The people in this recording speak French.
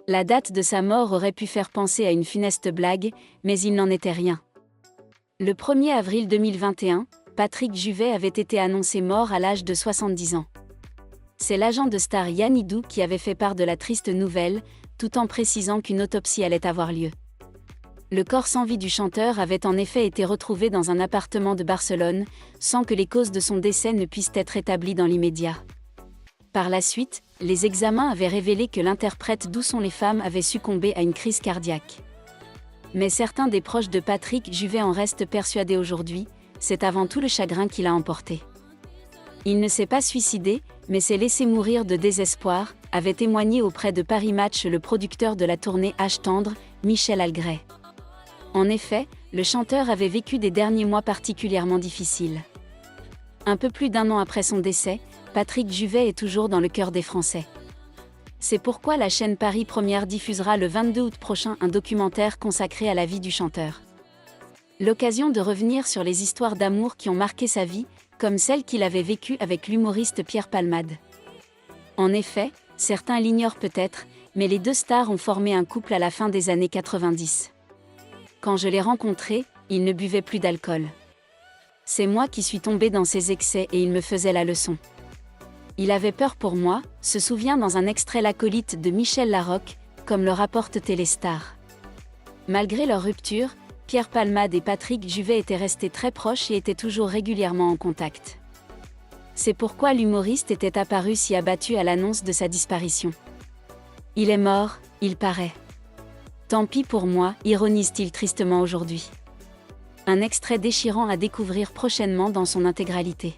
La date de sa mort aurait pu faire penser à une funeste blague, mais il n'en était rien. Le 1er avril 2021, Patrick Juvet avait été annoncé mort à l'âge de 70 ans. C'est l'agent de Star Yann Hidou qui avait fait part de la triste nouvelle, tout en précisant qu'une autopsie allait avoir lieu. Le corps sans vie du chanteur avait en effet été retrouvé dans un appartement de Barcelone, sans que les causes de son décès ne puissent être établies dans l'immédiat. Par la suite, les examens avaient révélé que l'interprète d'Où sont les femmes avait succombé à une crise cardiaque. Mais certains des proches de Patrick Juvet en restent persuadés aujourd'hui, c'est avant tout le chagrin qui l'a emporté. Il ne s'est pas suicidé, mais s'est laissé mourir de désespoir, avait témoigné auprès de Paris Match le producteur de la tournée Âge tendre, Michel Algret. En effet, le chanteur avait vécu des derniers mois particulièrement difficiles. Un peu plus d'1 an après son décès, Patrick Juvet est toujours dans le cœur des Français. C'est pourquoi la chaîne Paris Première diffusera le 22 août prochain un documentaire consacré à la vie du chanteur. L'occasion de revenir sur les histoires d'amour qui ont marqué sa vie, comme celle qu'il avait vécue avec l'humoriste Pierre Palmade. En effet, certains l'ignorent peut-être, mais les deux stars ont formé un couple à la fin des années 90. Quand je l'ai rencontré, il ne buvait plus d'alcool. C'est moi qui suis tombée dans ses excès et il me faisait la leçon. Il avait peur pour moi, se souvient dans un extrait l'acolyte de Michel Larocque, comme le rapporte Téléstar. Malgré leur rupture, Pierre Palmade et Patrick Juvet étaient restés très proches et étaient toujours régulièrement en contact. C'est pourquoi l'humoriste était apparu si abattu à l'annonce de sa disparition. Il est mort, il paraît. Tant pis pour moi, ironise-t-il tristement aujourd'hui. Un extrait déchirant à découvrir prochainement dans son intégralité.